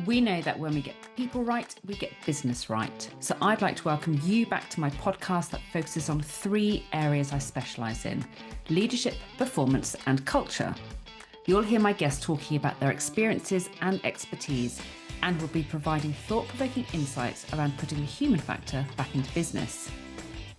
We know that when we get people right, we get business right. So I'd like to welcome you back to my podcast that focuses on 3 areas I specialise in: leadership, performance, and culture. You'll hear my guests talking about their experiences and expertise, and will be providing thought-provoking insights around putting the human factor back into business.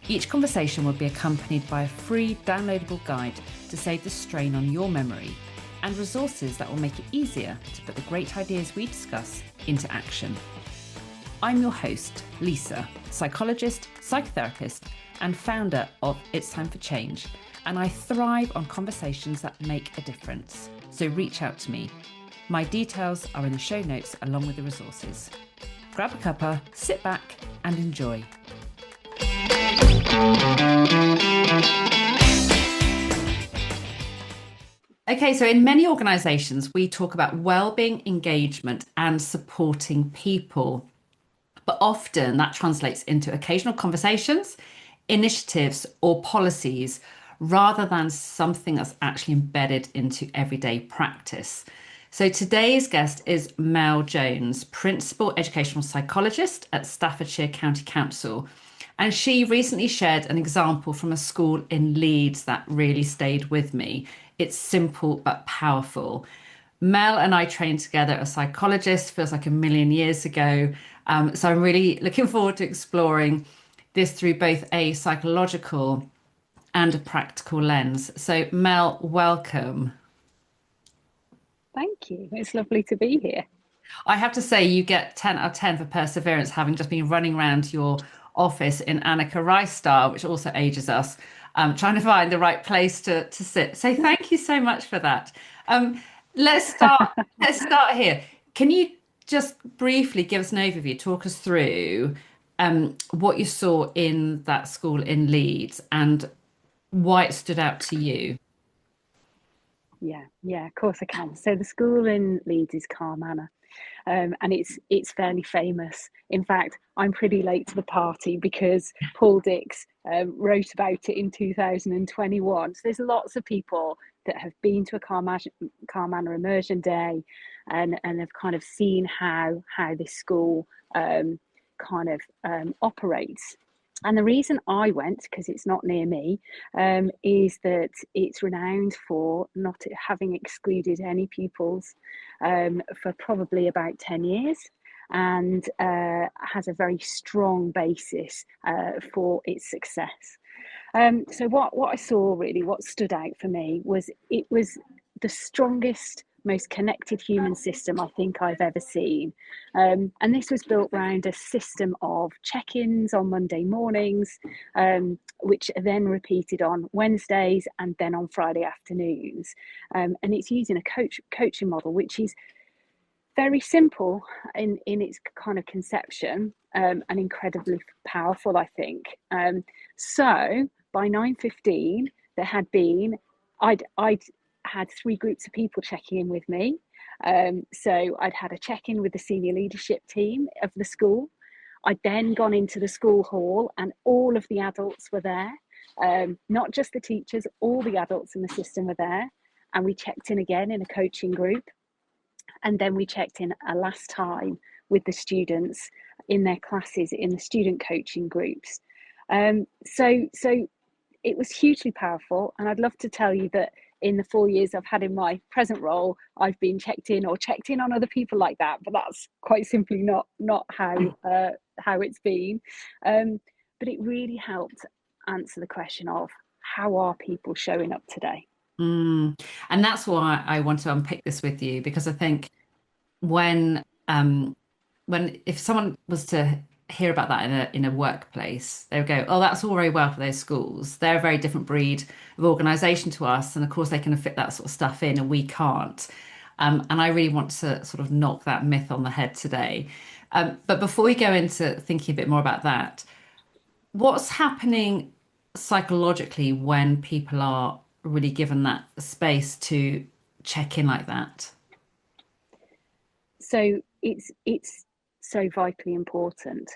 Each conversation will be accompanied by a free downloadable guide to save the strain on your memory, and resources that will make it easier to put the great ideas we discuss into action. I'm your host, Lisa, psychologist, psychotherapist, and founder of It's Time for Change, and I thrive on conversations that make a difference. So reach out to me. My details are in the show notes along with the resources. Grab a cuppa, sit back, and enjoy. Okay, so in many organisations, we talk about wellbeing, engagement, and supporting people. But often that translates into occasional conversations, initiatives, or policies, rather than something that's actually embedded into everyday practice. So today's guest is Mel Jones, Principal Educational Psychologist at Staffordshire County Council. And she recently shared an example from a school in Leeds that really stayed with me. It's simple but powerful. Mel and I trained together as psychologists, feels like a million years ago. So I'm really looking forward to exploring this through both a psychological and a practical lens. So Mel, welcome. Thank you. It's lovely to be here. I have to say you get 10 out of 10 for perseverance, having just been running around your office in Annika Rice style, which also ages us, trying to find the right place to sit. So thank you so much for that. Let's start here. Can you just briefly give us an overview, talk us through what you saw in that school in Leeds and why it stood out to you? Yeah, of course I can. So the school in Leeds is Carr Manor, and it's fairly famous. In fact, I'm pretty late to the party because Paul Dix wrote about it in 2021. So there's lots of people that have been to a Carr Manor immersion day, and have kind of seen how this school operates. And the reason I went, because it's not near me, is that it's renowned for not having excluded any pupils for probably about 10 years, and has a very strong basis for its success. So what I saw, really, what stood out for me was it was the strongest, most connected human system I think I've ever seen. And this was built around a system of check-ins on Monday mornings, which are then repeated on Wednesdays and then on Friday afternoons. And it's using a coaching model, which is very simple in its kind of conception, and incredibly powerful, I think. So by 9:15, there had been, I'd had 3 groups of people checking in with me. So I'd had a check-in with the senior leadership team of the school. I'd then gone into the school hall and all of the adults were there, not just the teachers, all the adults in the system were there. And we checked in again in a coaching group. And then we checked in a last time with the students in their classes, in the student coaching groups. So it was hugely powerful. And I'd love to tell you that in the 4 years I've had in my present role, I've been checked in on other people like that, but that's quite simply not how it's been. But it really helped answer the question of how are people showing up today? And that's why I want to unpick this with you, because I think when if someone was to hear about that in a workplace, they would go, "Oh, that's all very well for those schools. They're a very different breed of organisation to us, and of course they can fit that sort of stuff in, and we can't." And I really want to sort of knock that myth on the head today. But before we go into thinking a bit more about that, what's happening psychologically when people are really given that space to check in like that? So it's so vitally important.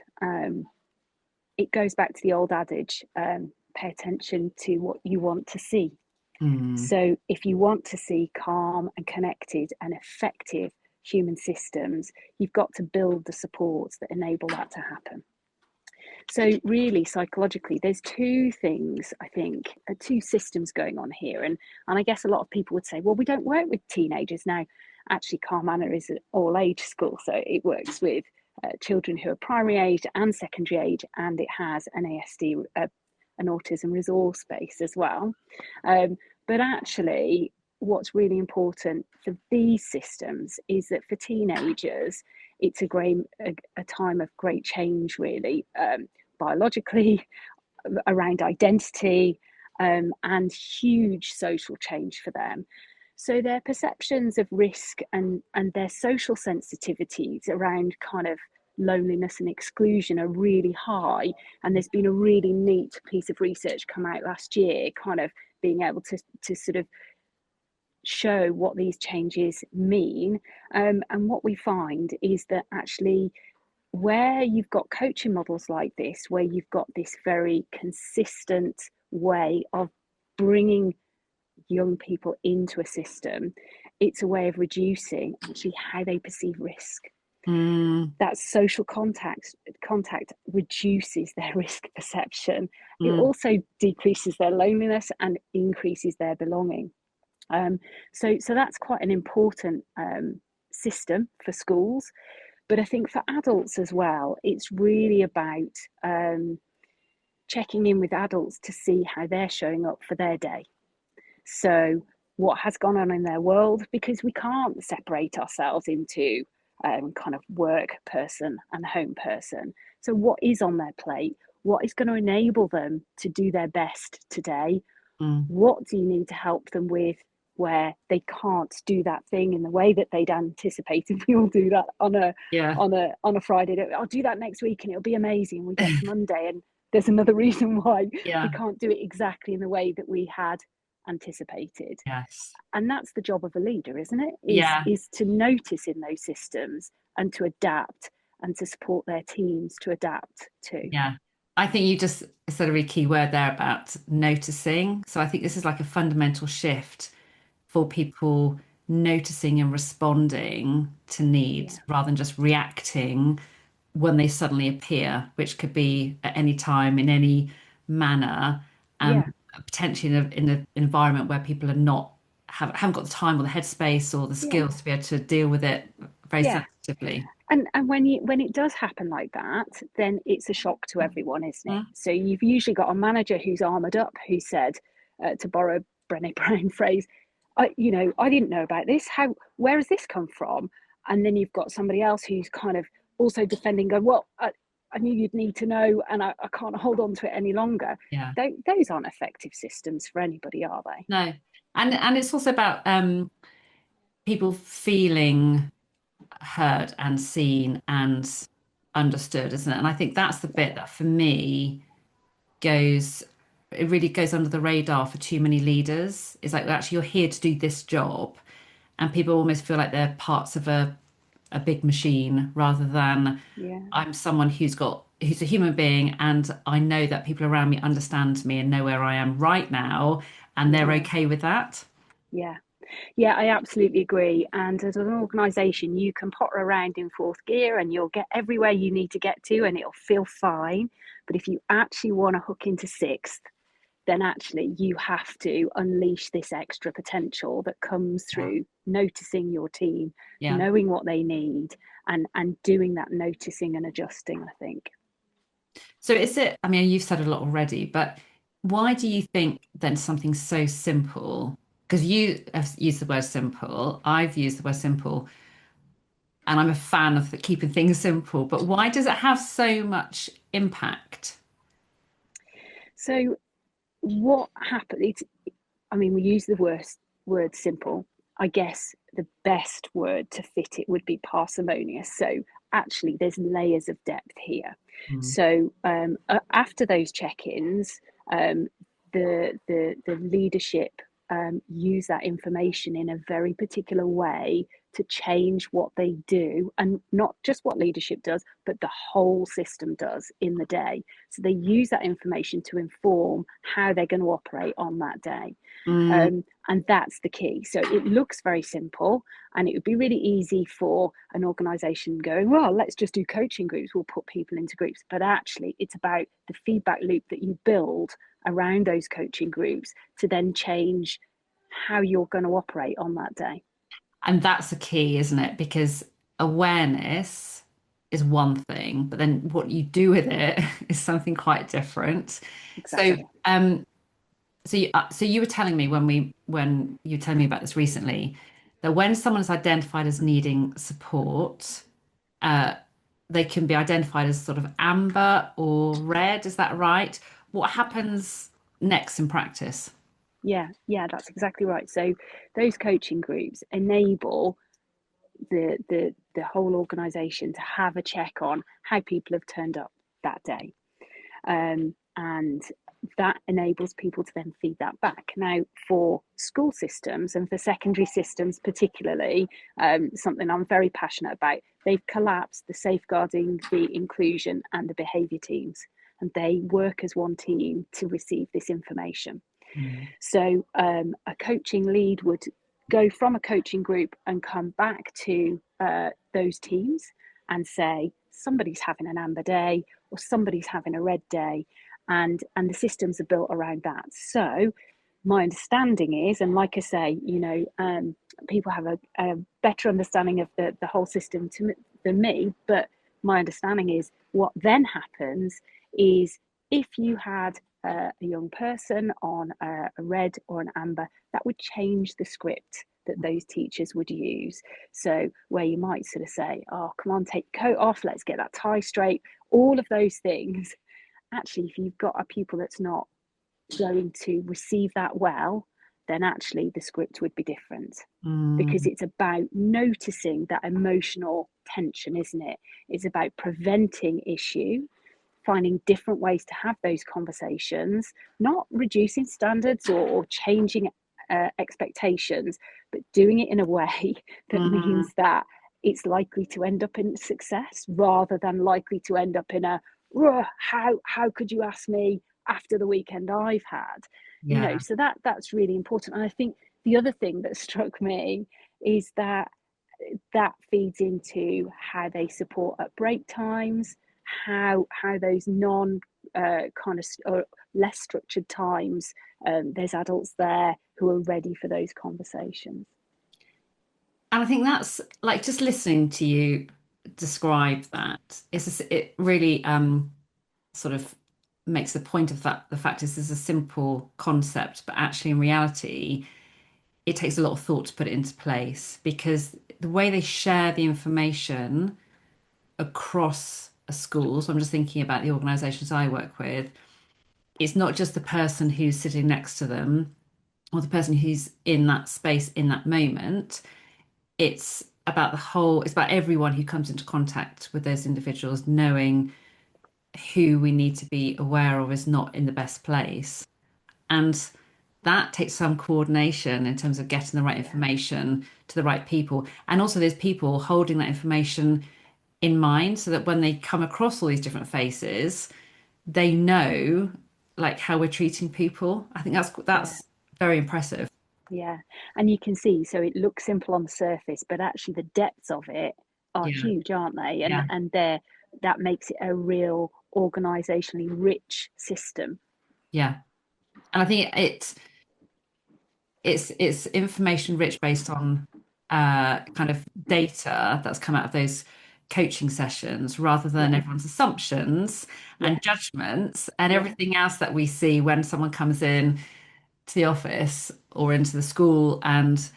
It goes back to the old adage, pay attention to what you want to see. So if you want to see calm and connected and effective human systems, you've got to build the supports that enable that to happen. So really, psychologically, there's two things, I think, two systems going on here. And I guess a lot of people would say, well, we don't work with teenagers. Now, actually, Calm Manor is an all-age school, so it works with children who are primary age and secondary age, and it has an ASD, an autism resource base as well. But actually, what's really important for these systems is that for teenagers, it's a time of great change, really, biologically, around identity, and huge social change for them. So their perceptions of risk and their social sensitivities around kind of loneliness and exclusion are really high. And there's been a really neat piece of research come out last year, kind of being able to sort of show what these changes mean. And what we find is that actually, where you've got coaching models like this, where you've got this very consistent way of bringing young people into a system, it's a way of reducing actually how they perceive risk. That social contact reduces their risk perception. It also decreases their loneliness and increases their belonging. So that's quite an important system for schools. But I think for adults as well, it's really about checking in with adults to see how they're showing up for their day. So what has gone on in their world, because we can't separate ourselves into kind of work person and home person. So what is on their plate? What is going to enable them to do their best today? What do you need to help them with where they can't do that thing in the way that they'd anticipated? We all do that on a Friday. I'll do that next week and it'll be amazing. We get to Monday and there's another reason why we can't do it exactly in the way that we had anticipated. And that's the job of a leader, isn't it? Is to notice in those systems and to adapt and to support their teams to adapt to. I think you just said a really key word there about noticing. So I think this is like a fundamental shift for people noticing and responding to needs rather than just reacting when they suddenly appear, which could be at any time in any manner, and potentially in an environment where people are not haven't got the time or the headspace or the skills to be able to deal with it very sensitively. And when it does happen like that, then it's a shock to everyone, isn't it? So you've usually got a manager who's armored up, who said, to borrow a Brené Brown phrase, I didn't know about this. Where has this come from? And then you've got somebody else who's kind of also defending, going, well, I knew you'd need to know, and I can't hold on to it any longer. Those aren't effective systems for anybody, are they? No. And it's also about people feeling heard and seen and understood, isn't it? And I think that's the bit that for me it really goes under the radar for too many leaders. It's like, actually, you're here to do this job, and people almost feel like they're parts of a big machine rather than I'm someone who's a human being, and I know that people around me understand me and know where I am right now, and they're okay with that. Yeah, I absolutely agree. And as an organisation, you can potter around in fourth gear and you'll get everywhere you need to get to and it'll feel fine. But if you actually want to hook into sixth, then actually you have to unleash this extra potential that comes through noticing your team, knowing what they need, and doing that noticing and adjusting, I think. So I mean, you've said a lot already, but why do you think then something so simple, because you have used the word simple, I've used the word simple, and I'm a fan of keeping things simple, but why does it have so much impact? So what happened, we use the word simple. I guess the best word to fit it would be parsimonious. So actually there's layers of depth here. So after those check-ins, the leadership use that information in a very particular way to change what they do, and not just what leadership does, but the whole system does in the day. So they use that information to inform how they're going to operate on that day. Mm. And that's the key. So it looks very simple, and it would be really easy for an organization going, well, let's just do coaching groups, we'll put people into groups. But actually, it's about the feedback loop that you build around those coaching groups to then change how you're going to operate on that day. And that's the key, isn't it? Because awareness is one thing, but then what you do with it is something quite different. So, Exactly. so you were telling me when you were telling me about this recently, that when someone is identified as needing support, uh, they can be identified as sort of amber or red. Is that right? What happens next in practice? Yeah, that's exactly right. So those coaching groups enable the whole organization to have a check on how people have turned up that day. And that enables people to then feed that back. Now, for school systems and for secondary systems, particularly, something I'm very passionate about, they've collapsed the safeguarding, the inclusion, and the behaviour teams, and they work as one team to receive this information. Mm. So, a coaching lead would go from a coaching group and come back to those teams and say, somebody's having an amber day or somebody's having a red day, and the systems are built around that. So my understanding is, and like I say, people have a better understanding of the whole system than me, but my understanding is what then happens is, if you had a young person on a red or an amber, that would change the script that those teachers would use. So where you might sort of say, oh, come on, take your coat off, let's get that tie straight, all of those things. Actually, if you've got a pupil that's not going to receive that well, then actually the script would be different, because Mm. it's about noticing that emotional tension, isn't it? It's about preventing issue, finding different ways to have those conversations, not reducing standards or changing expectations, but doing it in a way that Mm. means that it's likely to end up in success rather than likely to end up in a, how could you ask me after the weekend I've had? Yeah. So that's really important. And I think the other thing that struck me is that feeds into how they support at break times, how those non kind of or less structured times, there's adults there who are ready for those conversations. And I think that's like, just listening to you describe that, it really sort of makes the point of that the fact is a simple concept, but actually in reality, it takes a lot of thought to put it into place, because the way they share the information across a school, so I'm just thinking about the organisations I work with, it's not just the person who's sitting next to them or the person who's in that space in that moment. It's about everyone who comes into contact with those individuals, knowing who we need to be aware of is not in the best place. And that takes some coordination in terms of getting the right Yeah, information to the right people. And also, there's people holding that information in mind so that when they come across all these different faces, they know like how we're treating people. I think that's yeah, that's very impressive. yeah. And you can see, so it looks simple on the surface, but actually the depths of it are Yeah, huge, aren't they? And yeah, that makes it a real organisationally rich system. yeah. And I think it's information rich based on kind of data that's come out of those coaching sessions, rather than Yeah, everyone's assumptions yeah, and judgments and yeah, everything else that we see when someone comes in to the office or into the school and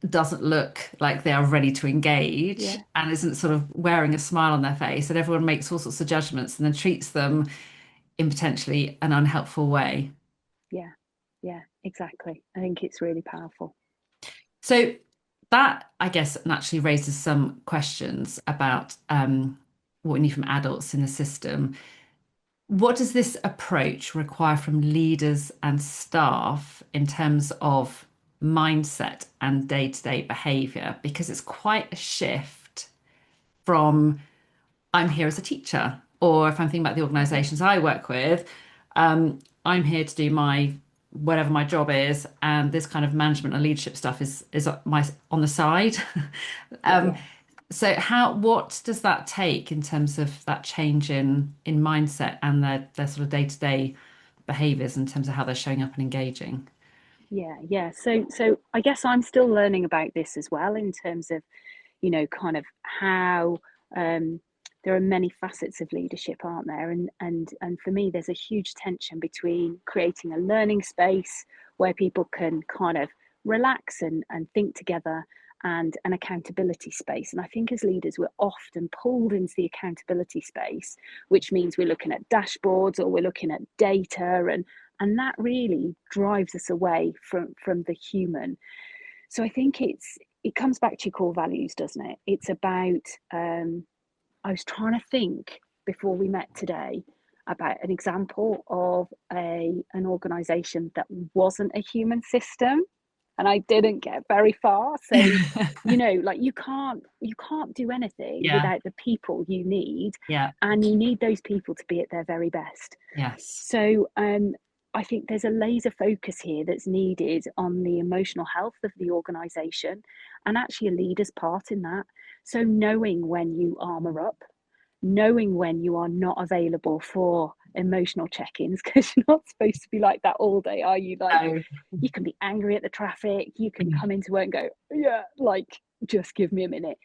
doesn't look like they are ready to engage yeah, and isn't sort of wearing a smile on their face, and everyone makes all sorts of judgments and then treats them in potentially an unhelpful way. yeah, yeah, exactly. I think it's really powerful. So that, I guess, naturally raises some questions about what we need from adults in the system. What does this approach require from leaders and staff in terms of mindset and day-to-day behavior, because it's quite a shift from I'm here as a teacher, or if I'm thinking about the organizations I work with, I'm here to do my whatever my job is, and this kind of management and leadership stuff is my on the side. Yeah, um, so what does that take in terms of that change in mindset and their sort of day-to-day behaviors in terms of how they're showing up and engaging? yeah. So I guess I'm still learning about this as well, in terms of, kind of how, um, there are many facets of leadership, aren't there? And for me, there's a huge tension between creating a learning space where people can kind of relax and think together, and an accountability space. And I think as leaders, we're often pulled into the accountability space, which means we're looking at dashboards or we're looking at data, and that really drives us away from the human. So I think it comes back to your core values, doesn't it? It's about, I was trying to think before we met today about an example of an organization that wasn't a human system, and I didn't get very far. So, like you can't do anything Yeah, without the people you need, yeah, and you need those people to be at their very best. yes. So, I think there's a laser focus here that's needed on the emotional health of the organisation, and actually a leader's part in that. So, knowing when you armour up, knowing when you are not available for emotional check-ins, because you're not supposed to be like that all day, are you? Like, So, you can be angry at the traffic, you can come into work and go, yeah, like, just give me a minute.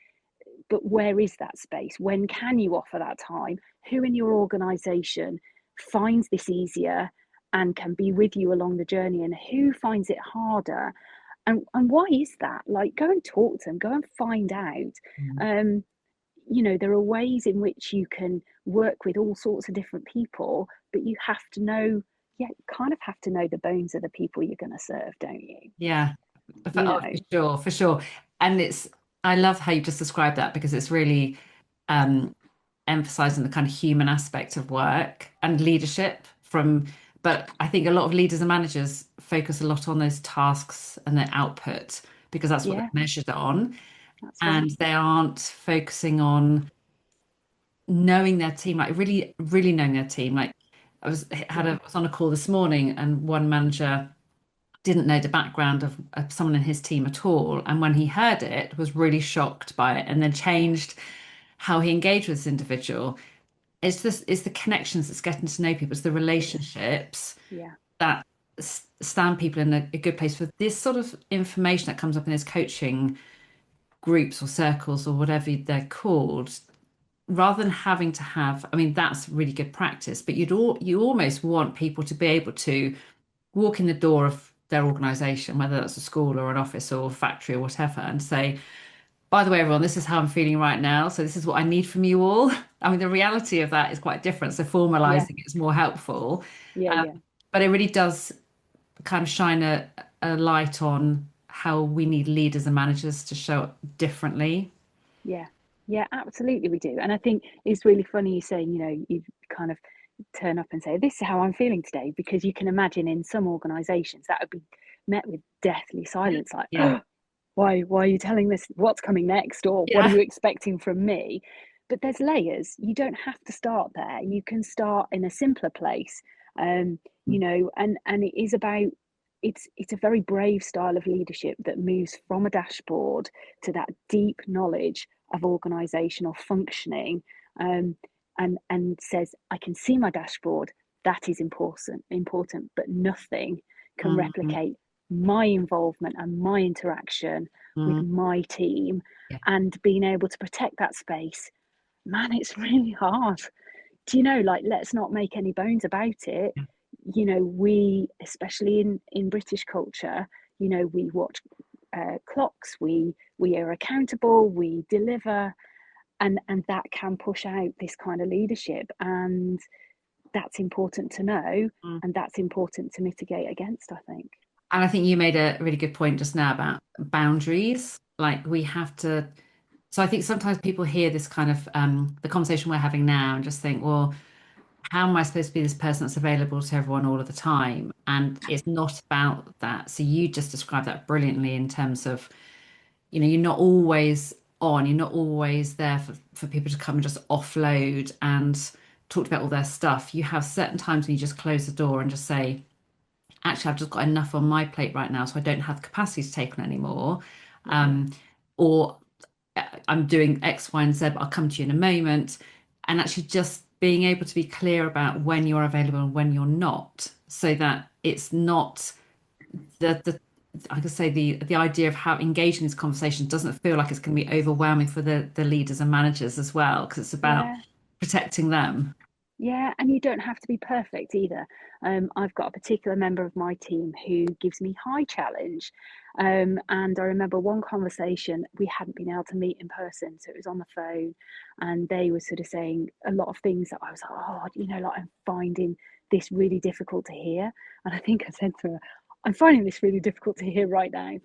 But where is that space? When can you offer that time? Who in your organisation finds this easier and can be with you along the journey, and who finds it harder? And why is that? Like, go and talk to them, go and find out. um, there are ways in which you can work with all sorts of different people, but you have to know, yeah, kind of have to know the bones of the people you're going to serve, don't you? yeah, You oh, know, for sure, for sure. And I love how you just described that, because it's really um, emphasizing the kind of human aspect of work and leadership but I think a lot of leaders and managers focus a lot on those tasks and their output because that's what they're yeah, measured on. that's right. And they aren't focusing on knowing their team, like really, really knowing their team. Like Yeah, was on a call this morning, and one manager didn't know the background of someone in his team at all. And when he heard it, was really shocked by it and then changed how he engaged with this individual. It's the connections that's getting to know people. It's the it is. relationships Yeah, that stand people in a good place for this sort of information that comes up in those coaching groups or circles or whatever they're called. Rather than having to have, I mean, that's really good practice, but you almost want people to be able to walk in the door of their organization, whether that's a school or an office or a factory or whatever, and say, by the way, everyone, this is how I'm feeling right now. So this is what I need from you all. I mean, the reality of that is quite different. So yeah, formalizing is more helpful. yeah, Um, yeah. but it really does kind of shine a light on how we need leaders and managers to show up differently. Yeah, yeah, absolutely, we do. And I think it's really funny you saying, you kind of turn up and say, "This is how I'm feeling today," because you can imagine in some organisations that would be met with deathly silence, like, Yeah. "Oh, why are you telling this? What's coming next? Or what are Yeah. you expecting from me?" But there's layers. You don't have to start there. You can start in a simpler place. And it is about, it's a very brave style of leadership that moves from a dashboard to that deep knowledge of organizational functioning, um, and says, I can see my dashboard, that is important, but nothing can Mhm. replicate my involvement and my interaction with Mhm. my team. Yeah. And being able to protect that space, man, it's really hard. Do you know, like, let's not make any bones about it. We, especially in British culture, we watch clocks, we are accountable, we deliver, and that can push out this kind of leadership, and that's important to know, Mhm. and that's important to mitigate against, I think. And I think you made a really good point just now about boundaries. Like we have to. So I think sometimes people hear this kind of the conversation we're having now and just think, well, how am I supposed to be this person that's available to everyone all of the time? And it's not about that. So you just described that brilliantly in terms of, you're not always on, you're not always there for people to come and just offload and talk about all their stuff. You have certain times when you just close the door and just say, actually, I've just got enough on my plate right now, so I don't have the capacity to take on anymore. Yeah, Um, or I'm doing X, Y, and Z, but I'll come to you in a moment. And actually just being able to be clear about when you're available and when you're not, so that it's not the I could say the idea of how engaging this conversation doesn't feel like it's going to be overwhelming for the leaders and managers as well, because it's about yeah. protecting them. Yeah, and you don't have to be perfect either. I've got a particular member of my team who gives me high challenge. And I remember one conversation, we hadn't been able to meet in person, so it was on the phone, and they were sort of saying a lot of things that I was like, oh, like I'm finding this really difficult to hear. And I think I said to her, I'm finding this really difficult to hear right now.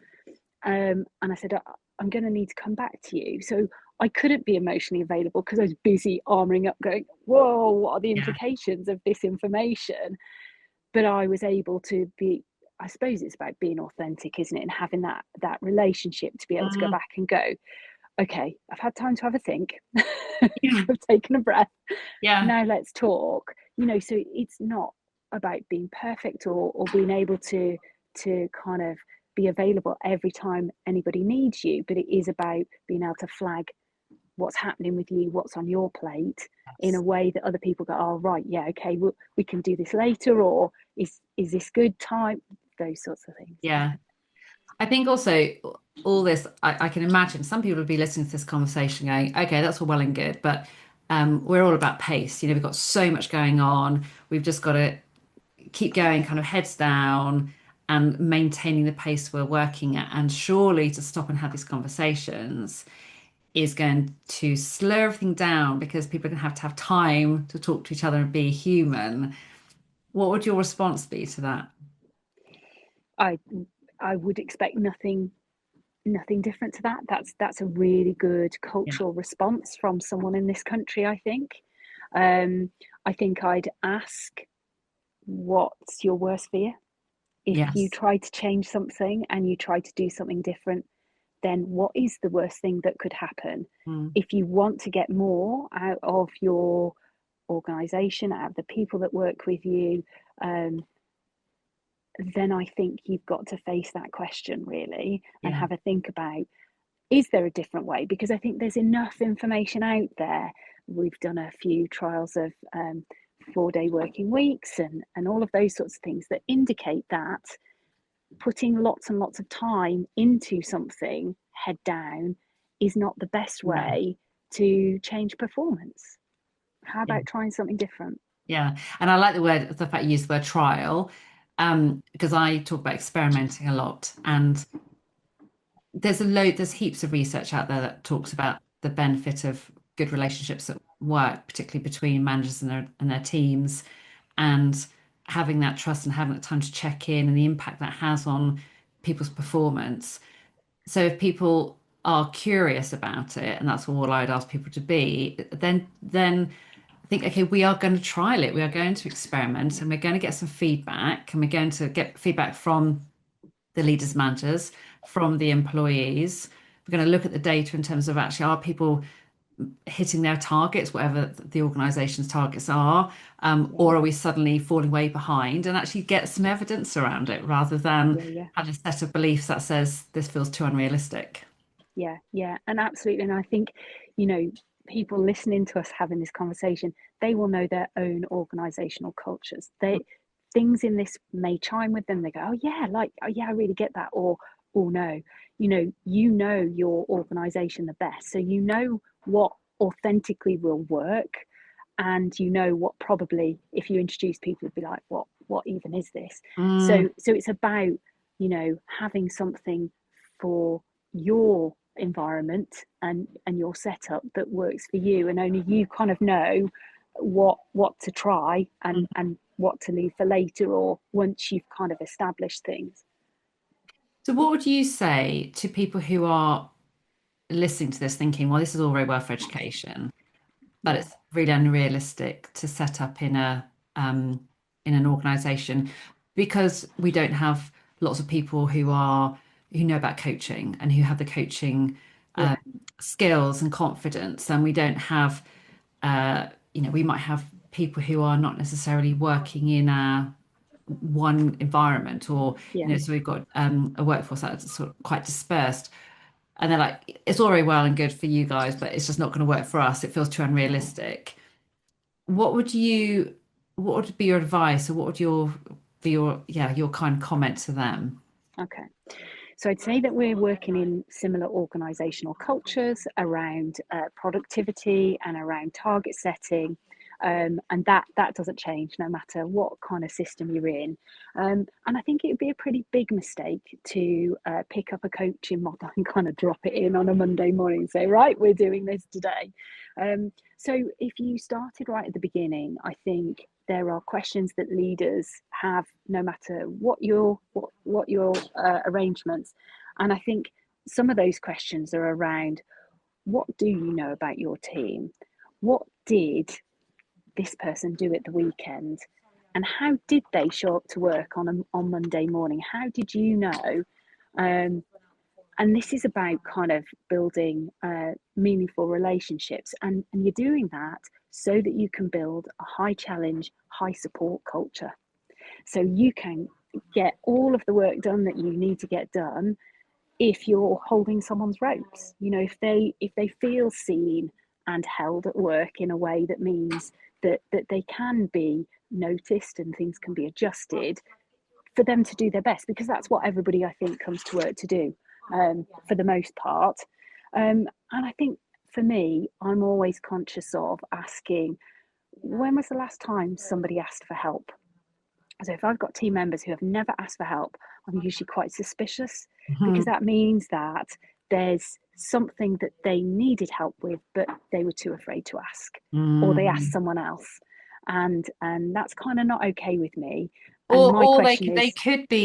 And I said, I'm going to need to come back to you. So I couldn't be emotionally available because I was busy armoring up, going, whoa, what are the Yeah. implications of this information? But I was able to be, I suppose it's about being authentic, isn't it? And having that relationship to be able to go Mm, back and go, okay, I've had time to have a think. yeah. I've taken a breath. Yeah. Now let's talk. So it's not about being perfect or being able to kind of be available every time anybody needs you, but it is about being able to flag what's happening with you, what's on your plate, in a way that other people go, oh right, yeah, okay, we can do this later, or is this good time? Those sorts of things. Yeah. I think also all this, I can imagine some people would be listening to this conversation going, okay, that's all well and good, but we're all about pace. We've got so much going on. We've just got to keep going, kind of heads down and maintaining the pace we're working at. And surely to stop and have these conversations is going to slow everything down because people are going to have time to talk to each other and be human. What would your response be to that? I I would expect nothing different to that. That's a really good Yeah. cultural response from someone in this country, I think. um I think I'd ask, what's your worst fear? If you Yes. try to change something and you try to do something different, then what is the worst thing that could happen? Mm, If you want to get more out of your organization, out of the people that work with you, um, then I think you've got to face that question really and yeah. have a think about, is there a different way? Because I think there's enough information out there. We've done a few trials of 4-day working weeks and all of those sorts of things that indicate that putting lots and lots of time into something head down is not the best No. way to change performance. How Yeah. about trying something different? Yeah. And I like the fact you use the word trial, because I talk about experimenting a lot. And there's heaps of research out there that talks about the benefit of good relationships at work, particularly between managers and their teams, and having that trust and having that time to check in and the impact that has on people's performance. So if people are curious about it, and that's all I'd ask people to be, then think, okay, we are going to trial it. We are going to experiment and we're going to get some feedback and we're going to get feedback from the leaders, managers, from the employees. We're going to look at the data in terms of actually are people hitting their targets, whatever the organization's targets are, Yeah, or are we suddenly falling way behind and actually get some evidence around it rather than yeah, yeah. have a set of beliefs that says this feels too unrealistic. Yeah, yeah, and absolutely. And I think, you know, people listening to us having this conversation, they will know their own organizational cultures. Things in this may chime with them. They go, oh yeah, like, oh yeah, I really get that. Or, oh no, you know your organization the best. So you know what authentically will work, and you know what probably, if you introduce people, would be like, what even is this? Mm, So it's about, having something for your environment and your setup that works for you, and only you kind of know what to try and what to leave for later, or once you've kind of established things. so what would you say to people who are listening to this thinking, well, this is all very well for education, but Yeah. it's really unrealistic to set up in an organization because we don't have lots of people who know about coaching and who have the coaching um, Yeah. skills and confidence, and we don't have we might have people who are not necessarily working in a one environment, or Yeah. so we've got a workforce that's sort of quite dispersed, and they're like, it's all very well and good for you guys, but it's just not going to work for us. It feels too unrealistic. What would you, what would be your advice, or what would your kind of comment to them? Okay. So I'd say that we're working in similar organisational cultures around productivity and around target setting, and that doesn't change no matter what kind of system you're in. And I think it would be a pretty big mistake to pick up a coaching model and kind of drop it in on a Monday morning and say, right, we're doing this today. So if you started right at the beginning, I think there are questions that leaders have no matter what your arrangements, and I think some of those questions are around: what do you know about your team? What did this person do at the weekend? And how did they show up to work on Monday morning? How did you know? um, and this is about kind of building meaningful relationships, and you're doing that so that you can build a high challenge, high support culture, so you can get all of the work done that you need to get done if you're holding someone's ropes. If they feel seen and held at work in a way that means that they can be noticed and things can be adjusted for them to do their best, because that's what everybody, I think, comes to work to do, for the most part. And I think for me, I'm always conscious of asking, when was the last time somebody asked for help? So if I've got team members who have never asked for help, I'm usually quite suspicious, because Mhm. that means that there's something that they needed help with, but they were too afraid to ask, or they asked Mm. someone else, and that's kind of not okay with me. And Or my they question could is,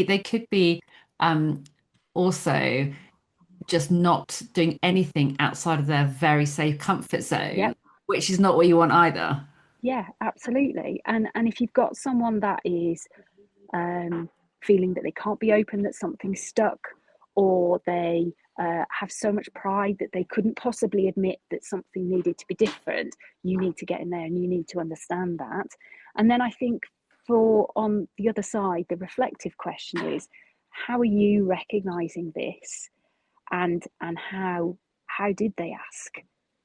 they could be um, also just not doing anything outside of their very safe comfort yep, zone, which is not what you want either. yeah, absolutely. And if you've got someone that is um, feeling that they can't be open, that something's stuck, or they have so much pride that they couldn't possibly admit that something needed to be different, you need to get in there and you need to understand that. And then I think, for on the other side, the reflective question is, how are you recognizing this, and how did they ask?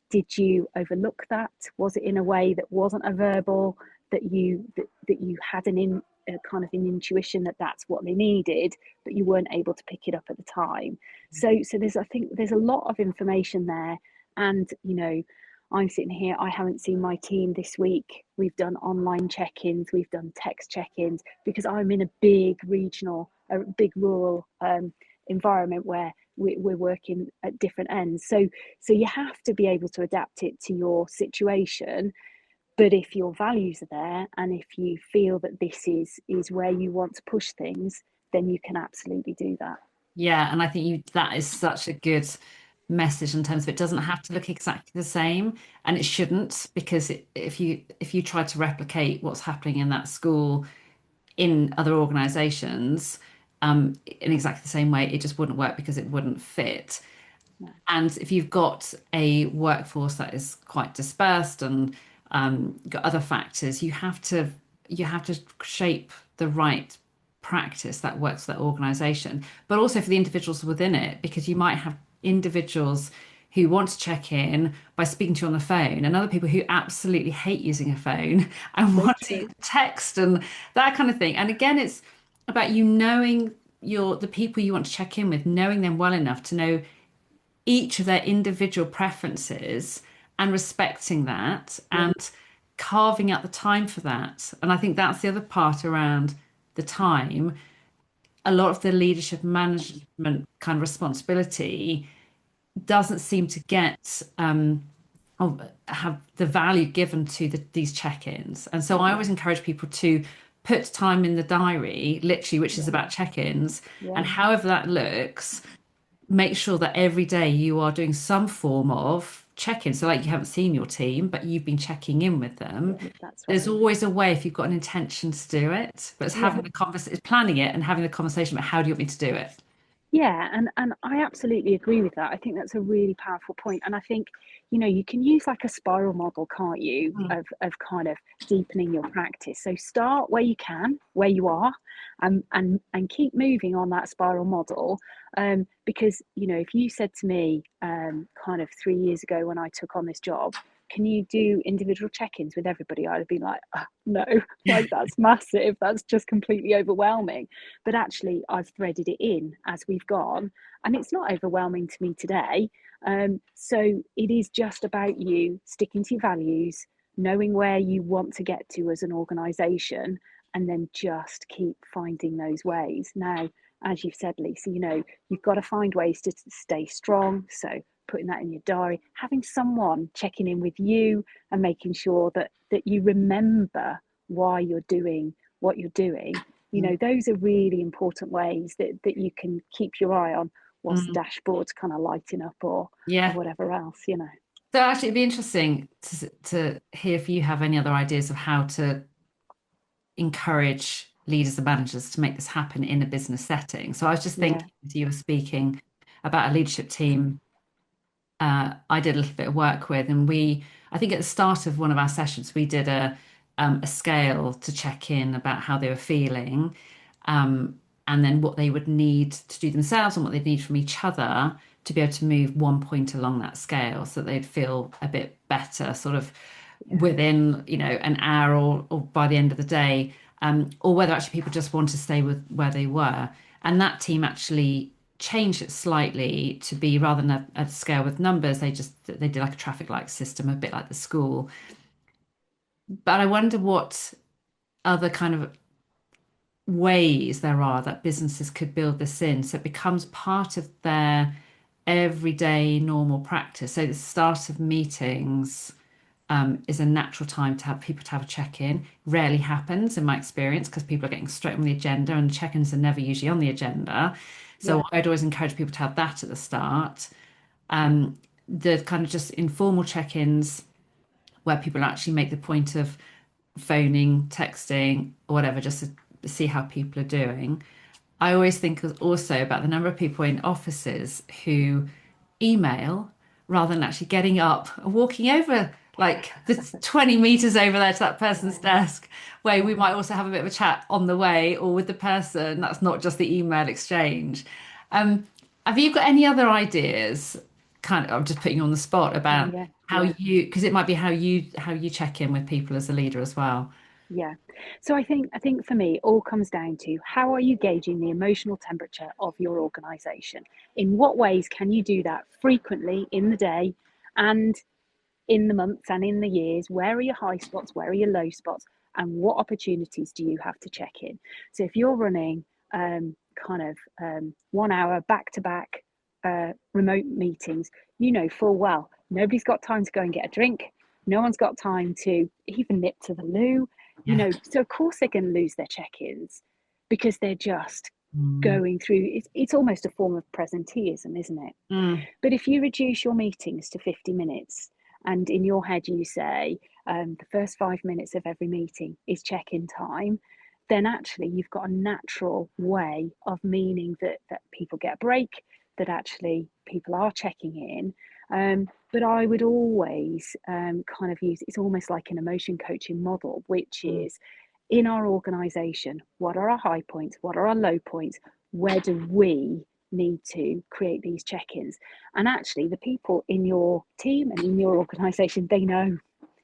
Did you overlook that? Was it in a way that wasn't a verbal, that you had a kind of an intuition that that's what they needed, but you weren't able to pick it up at the time? So there's, I think there's a lot of information there. And I'm sitting here, I haven't seen my team this week. We've done online check-ins, we've done text check-ins, because I'm in a big regional, a big rural environment where we're working at different ends. So you have to be able to adapt it to your situation. But if your values are there, and if you feel that this is where you want to push things, then you can absolutely do that. Yeah, and I think that is such a good message in terms of it doesn't have to look exactly the same, and it shouldn't, because if you try to replicate what's happening in that school in other organizations in exactly the same way, it just wouldn't work because it wouldn't fit. No. And if you've got a workforce that is quite dispersed and got other factors, you have to shape the right practice that works for that organization, but also for the individuals within it, because you might have individuals who want to check in by speaking to you on the phone, and other people who absolutely hate using a phone and So want to true. use text and that kind of thing. And again, it's about you knowing the people you want to check in with, knowing them well enough to know each of their individual preferences and respecting that Yeah. and carving out the time for that. And I think that's the other part around the time. A lot of the leadership management kind of responsibility doesn't seem to get or have the value given to these check-ins. And so I Yeah. always encourage people to put time in the diary, literally, which is Yeah. about check-ins, and Yeah. however that looks, make sure that every day you are doing some form of check-ins. So like you haven't seen your team, but you've been checking in with them. That's There's right. always a way if you've got an intention to do it, but it's Yeah. having the conversation, it's planning it and having the conversation about how do you want me to do it? Yeah, and I absolutely agree with that. I think that's a really powerful point. And I think, you can use like a spiral model, can't you, Mm. of kind of deepening your practice. So start where you can, where you are, and keep moving on that spiral model. Because, if you said to me kind of 3 years ago when I took on this job, can you do individual check-ins with everybody? I'd have been like, oh, no, like that's massive. That's just completely overwhelming. But actually, I've threaded it in as we've gone, and it's not overwhelming to me today. So it is just about you sticking to your values, knowing where you want to get to as an organisation, and then just keep finding those ways. Now, as you've said, Lisa, you've got to find ways to stay strong. So putting that in your diary, having someone checking in with you and making sure that you remember why you're doing what you're doing. Those are really important ways that you can keep your eye on whilst the Mm. dashboard's kind of lighting up or Yeah. whatever else. So actually, it'd be interesting to hear if you have any other ideas of how to encourage leaders and managers to make this happen in a business setting. So I was just Yeah, thinking, as you were speaking about a leadership team, I did a little bit of work with, and I think at the start of one of our sessions, we did a scale to check in about how they were feeling, and then what they would need to do themselves and what they'd need from each other to be able to move 1 point along that scale so that they'd feel a bit better, sort of yeah, within, an hour or by the end of the day, or whether actually people just want to stay with where they were. And that team actually changed it slightly to be rather than a scale with numbers, they did like a traffic light system, a bit like the school. But I wonder what other kind of ways there are that businesses could build this in so it becomes part of their everyday normal practice. So the start of meetings is a natural time to have people to have a check-in. Rarely happens in my experience because people are getting straight on the agenda and check-ins are never usually on the agenda. So yeah, I'd always encourage people to have that at the start. The kind of just informal check-ins where people actually make the point of phoning, texting, or whatever, just to see how people are doing. I always think also about the number of people in offices who email rather than actually getting up and walking over like the 20 meters over there to that person's yeah, desk, where we might also have a bit of a chat on the way or with the person. That's not just the email exchange. Um, have you got any other ideas? Kind of, I'm just putting you on the spot yeah, about yeah, how yeah. because it might be how you check in with people as a leader as well. Yeah. So I think for me, it all comes down to how are you gauging the emotional temperature of your organization? In what ways can you do that frequently in the day and in the months and in the years? Where are your high spots? Where are your low spots? And what opportunities do you have to check in? So if you're running kind of 1 hour back to back remote meetings, you know full well nobody's got time to go and get a drink. No one's got time to even nip to the loo. Yeah. So of course they're going to lose their check-ins because they're just Mm. going through. It's almost a form of presenteeism, isn't it? Mm. But if you reduce your meetings to 50 minutes and in your head you say the first 5 minutes of every meeting is check-in time, then actually you've got a natural way of meaning that people get a break, that actually people are checking in. But I would always kind of use, it's almost like an emotion coaching model, which Mm. is in our organization, what are our high points? What are our low points? Where do we need to create these check-ins? And actually the people in your team and in your organization, they know.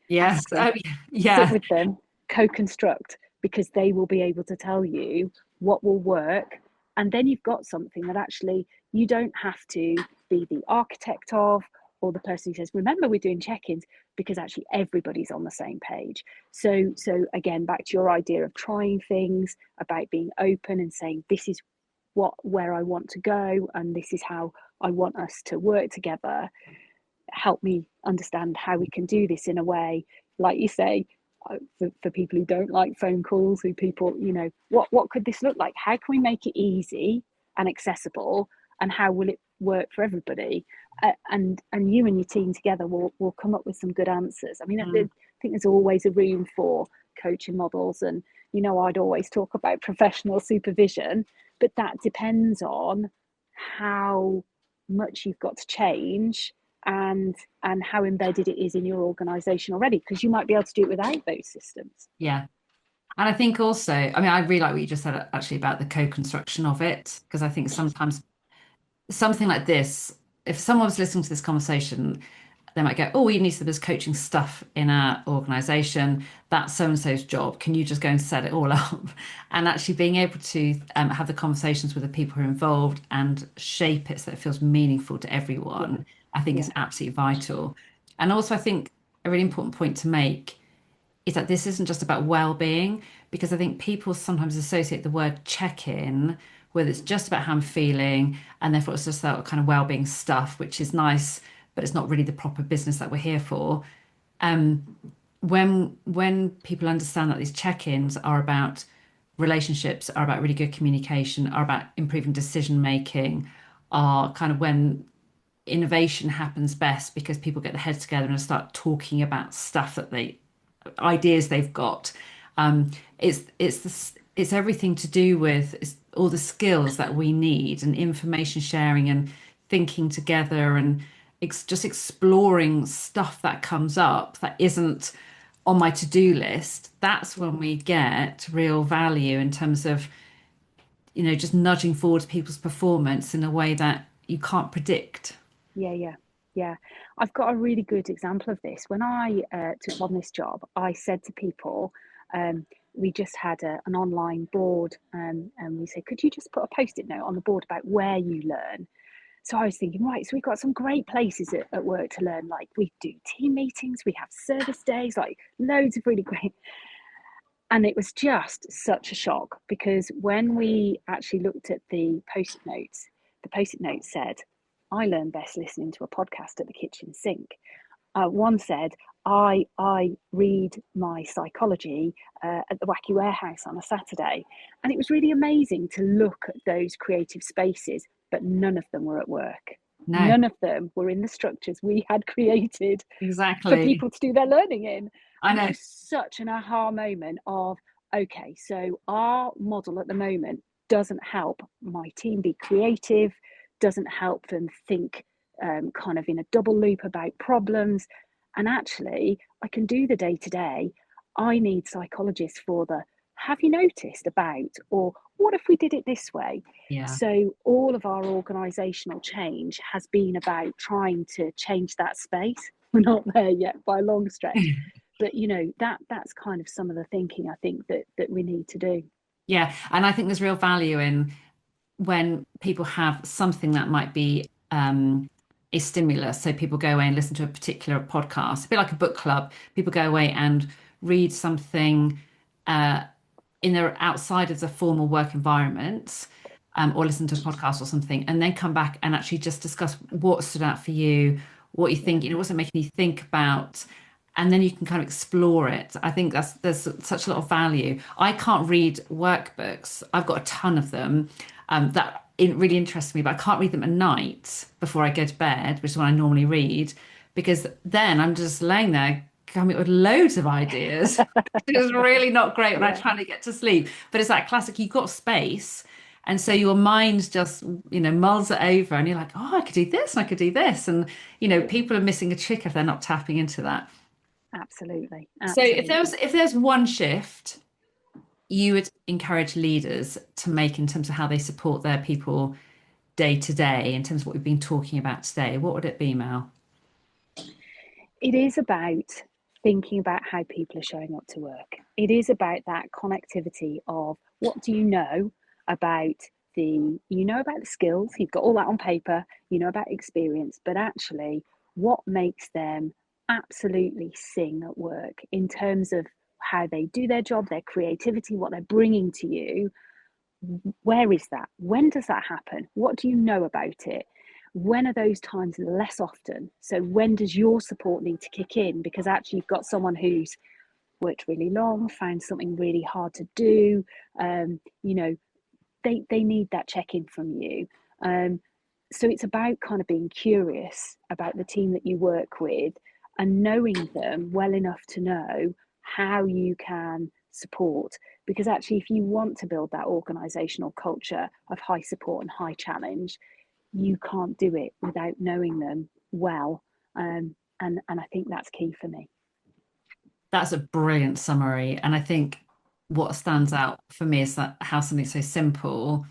Yes. Ask them, Oh, sit yeah. with them, co-construct, because they will be able to tell you what will work. And then you've got something that actually you don't have to be the architect of, or the person who says, remember, we're doing check-ins, because actually everybody's on the same page. So again, back to your idea of trying things, about being open and saying, this is where I want to go, and this is how I want us to work together. Help me understand how we can do this in a way, like you say, for people who don't like phone calls, who people, what could this look like? How can we make it easy and accessible? And how will it work for everybody, and you and your team together will come up with some good answers. I mean, I think there's always a room for coaching models, and I'd always talk about professional supervision, but that depends on how much you've got to change and how embedded it is in your organization already, because you might be able to do it without those systems. Yeah. And I think also, I mean, I really like what you just said actually about the co-construction of it, because I think sometimes something like this, if someone was listening to this conversation, they might go, oh, we need some of this coaching stuff in our organization. That's so and so's job. Can you just go and set it all up? And actually being able to have the conversations with the people who are involved and shape it so it feels meaningful to everyone, I think is absolutely vital. And also, I think a really important point to make is that this isn't just about well-being, because I think people sometimes associate the word check-in with it's just about how I'm feeling, and therefore it's just that kind of well-being stuff, which is nice, but it's not really the proper business that we're here for. When people understand that these check-ins are about relationships, are about really good communication, are about improving decision making, are kind of when innovation happens best, because people get their heads together and start talking about stuff that ideas they've got. It's everything to do with all the skills that we need, and information sharing and thinking together, and just exploring stuff that comes up that isn't on my to-do list. That's when we get real value in terms of, just nudging forward people's performance in a way that you can't predict. Yeah. I've got a really good example of this. When I took on this job, I said to people, we just had an online board, and we said, could you just put a post-it note on the board about where you learn? So I was thinking, right, so we've got some great places at work to learn. Like, we do team meetings, we have service days, like loads of really great. And it was just such a shock, because when we actually looked at the post-it notes, the post-it note said, I learn best listening to a podcast at the kitchen sink. One said, I read my psychology at the Wacky Warehouse on a Saturday. And it was really amazing to look at those creative spaces, but none of them were at work. No, None of them were in the structures we had created for exactly. people to do their learning in. I And know. it was such an aha moment of, okay, so our model at the moment doesn't help my team be creative, doesn't help them think kind of in a double loop about problems. And actually, I can do the day to day. I need psychologists for the have you noticed about, or what if we did it this way? Yeah. So all of our organisational change has been about trying to change that space. We're not there yet by a long stretch, but that's kind of some of the thinking I think that we need to do. Yeah, and I think there's real value in when people have something that might be a stimulus. So people go away and listen to a particular podcast, a bit like a book club. People go away and read something in their outside of the formal work environment, or listen to a podcast or something, and then come back and actually just discuss what stood out for you, what you think, what's it making you think about, and then you can kind of explore it. I think there's such a lot of value. I can't read workbooks. I've got a ton of them that it really interests me, but I can't read them at night before I go to bed, which is when I normally read, because then I'm just laying there coming up with loads of ideas. It's really not great when I'm trying to get to sleep. But it's that classic, you've got space. And so your mind just, mulls it over, and you're like, oh, I could do this, and I could do this. And, people are missing a trick if they're not tapping into that. Absolutely. So if there's one shift you would encourage leaders to make in terms of how they support their people day to day, in terms of what we've been talking about today, what would it be, Mel? It is about thinking about how people are showing up to work. It is about that connectivity of what do you know about about the skills, you've got all that on paper, about experience, but actually what makes them absolutely sing at work in terms of how they do their job, their creativity, what they're bringing to you. Where is that? When does that happen? What do you know about it? When are those times less often? So when does your support need to kick in? Because actually you've got someone who's worked really long, found something really hard to do. They need that check-in from you. So it's about kind of being curious about the team that you work with and knowing them well enough to know how you can support. Because actually, if you want to build that organisational culture of high support and high challenge, you can't do it without knowing them well. And I think that's key for me. That's a brilliant summary. And I think what stands out for me is that how something so simple,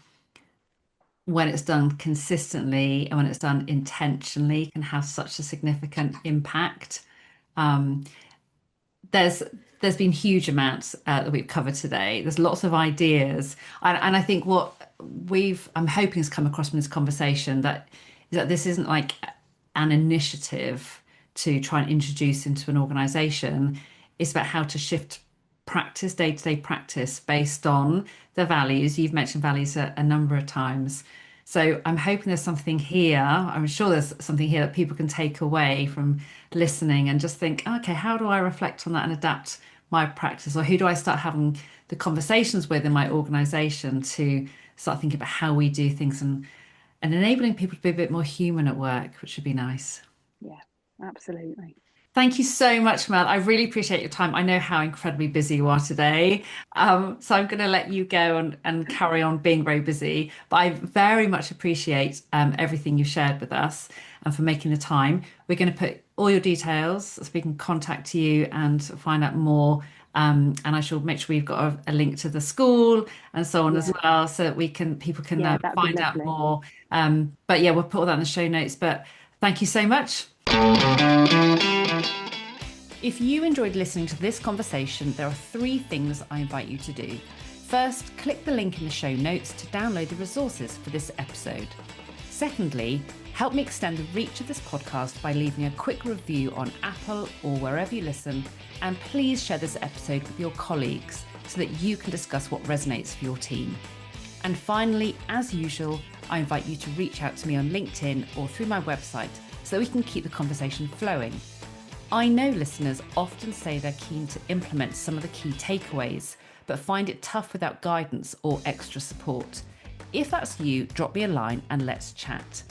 when it's done consistently and when it's done intentionally, can have such a significant impact. Um, there's there's been huge amounts that we've covered today. There's lots of ideas, and I think what I'm hoping has come across from this conversation that is that this isn't like an initiative to try and introduce into an organization. It's about how to shift practice, day-to-day practice based on the values. You've mentioned values a number of times. So I'm hoping there's something here. I'm sure there's something here that people can take away from listening and just think, okay, how do I reflect on that and adapt my practice? Or who do I start having the conversations with in my organization to start thinking about how we do things and enabling people to be a bit more human at work, which would be nice. Yeah, absolutely. Thank you so much, Mel. I really appreciate your time. I know how incredibly busy you are today. So I'm going to let you go and carry on being very busy. But I very much appreciate everything you shared with us and for making the time. We're going to put all your details so we can contact you and find out more. And I shall make sure we've got a link to the school and so on as well, so that people can find out more. But yeah, we'll put all that in the show notes. But thank you so much. If you enjoyed listening to this conversation, there are 3 things I invite you to do. First, click the link in the show notes to download the resources for this episode. Secondly, help me extend the reach of this podcast by leaving a quick review on Apple or wherever you listen, and please share this episode with your colleagues so that you can discuss what resonates for your team. And finally, as usual, I invite you to reach out to me on LinkedIn or through my website so that we can keep the conversation flowing. I know listeners often say they're keen to implement some of the key takeaways, but find it tough without guidance or extra support. If that's you, drop me a line and let's chat.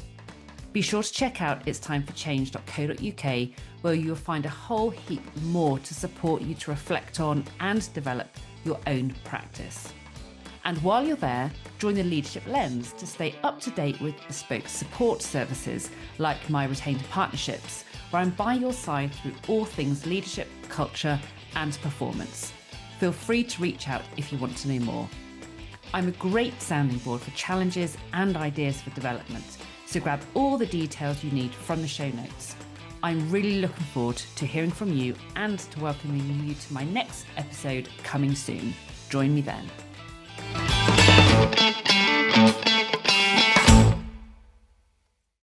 Be sure to check out itstimeforchange.co.uk, where you'll find a whole heap more to support you to reflect on and develop your own practice. And while you're there, join the Leadership Lens to stay up to date with bespoke support services like my retained partnerships, where I'm by your side through all things leadership, culture, and performance. Feel free to reach out if you want to know more. I'm a great sounding board for challenges and ideas for development, so grab all the details you need from the show notes. I'm really looking forward to hearing from you and to welcoming you to my next episode coming soon. Join me then.